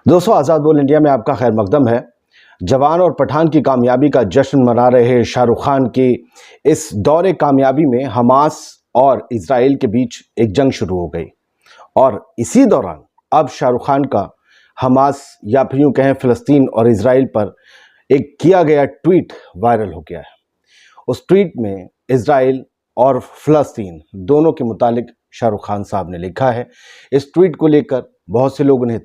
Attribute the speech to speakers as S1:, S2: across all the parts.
S1: दोस्तों, आज़ाद बोल इंडिया में आपका खैर मकदम है। जवान और पठान की कामयाबी का जश्न मना रहे शाहरुख खान की इस दौरे कामयाबी में हमास और इजराइल के बीच एक जंग शुरू हो गई और इसी दौरान अब शाहरुख खान का हमास या फिर यूँ कहें फ़लस्तीन और इजराइल पर एक किया गया ट्वीट वायरल हो गया है। उस ट्वीट में इजराइल और फ़लस्तीन दोनों के मुतालिक शाहरुख खान साहब ने लिखा है। इस ट्वीट को लेकर बहुत से लोग उन्हें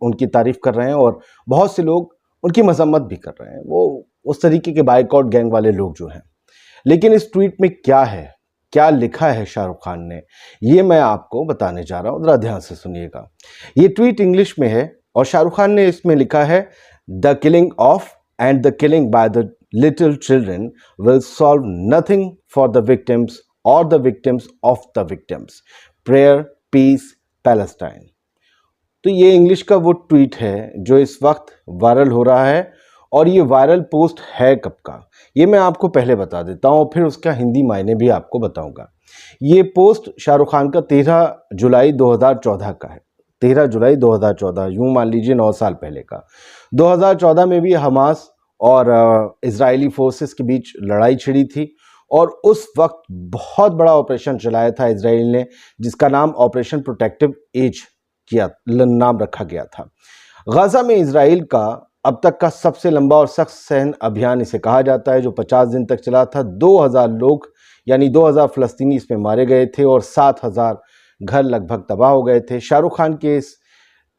S1: उनकी तारीफ़ कर रहे हैं और बहुत से लोग उनकी मजम्मत भी कर रहे हैं। वो उस तरीके के बाइकआउट गैंग वाले लोग जो हैं। लेकिन इस ट्वीट में क्या है, क्या लिखा है शाहरुख खान ने, ये मैं आपको बताने जा रहा हूँ। ज़रा ध्यान से सुनिएगा। ये ट्वीट इंग्लिश में है और शाहरुख खान ने इसमें लिखा है, the killing of and the killing by the little children will solve nothing for the victims और the victims of the victims. Prayer, peace, Palestine. तो ये इंग्लिश का वो ट्वीट है जो इस वक्त वायरल हो रहा है। और ये वायरल पोस्ट है कब का, ये मैं आपको पहले बता देता हूँ, फिर उसका हिंदी मायने भी आपको बताऊंगा। ये पोस्ट शाहरुख खान का 13 जुलाई 2014 का है। 13 जुलाई 2014, यूँ मान लीजिए 9 साल पहले का। 2014 में भी हमास और इजरायली फोर्सेस के बीच लड़ाई छिड़ी थी और उस वक्त बहुत बड़ा ऑपरेशन चलाया था इजराइल ने, जिसका नाम ऑपरेशन प्रोटेक्टिव एज नाम रखा गया था। गाजा में इजराइल का अब तक का सबसे लंबा और सख्त सैन्य अभियान इसे कहा जाता है, जो 50 दिन तक चला था। 2000 लोग यानी 2000 फ़लस्तीनी इसमें मारे गए थे और 7000 घर लगभग तबाह हो गए थे। शाहरुख खान के इस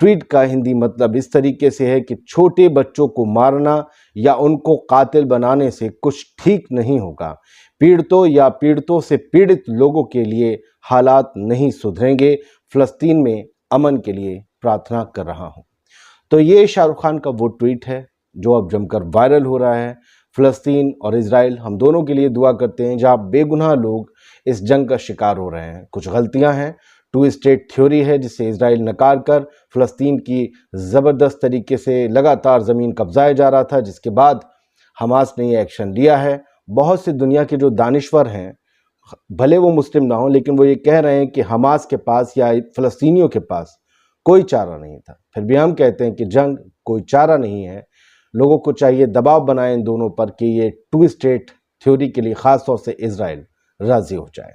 S1: ट्वीट का हिंदी मतलब इस तरीके से है कि छोटे बच्चों को मारना या उनको कातिल बनाने से कुछ ठीक नहीं होगा। पीड़ितों या पीड़ितों से पीड़ित लोगों के लिए हालात नहीं सुधरेंगे। फ़लस्तीन में अमन के लिए प्रार्थना कर रहा हूं। तो ये शाहरुख खान का वो ट्वीट है जो अब जमकर वायरल हो रहा है। फ़लस्तीन और इजराइल हम दोनों के लिए दुआ करते हैं, जहां बेगुनाह लोग इस जंग का शिकार हो रहे हैं। कुछ गलतियां हैं, 2 स्टेट थ्योरी है जिसे इजराइल नकार कर फ़लस्तीन की ज़बरदस्त तरीके से लगातार ज़मीन कब्जाया जा रहा था, जिसके बाद हमास ने ये एक्शन लिया है। बहुत से दुनिया के जो दानिश्वर हैं, भले वो मुस्लिम ना हो, लेकिन वो ये कह रहे हैं कि हमास के पास या फ़लस्तीनियों के पास कोई चारा नहीं था। फिर भी हम कहते हैं कि जंग कोई चारा नहीं है। लोगों को चाहिए दबाव बनाएं इन दोनों पर कि ये 2 स्टेट थ्योरी के लिए ख़ास तौर से इजराइल राज़ी हो जाए।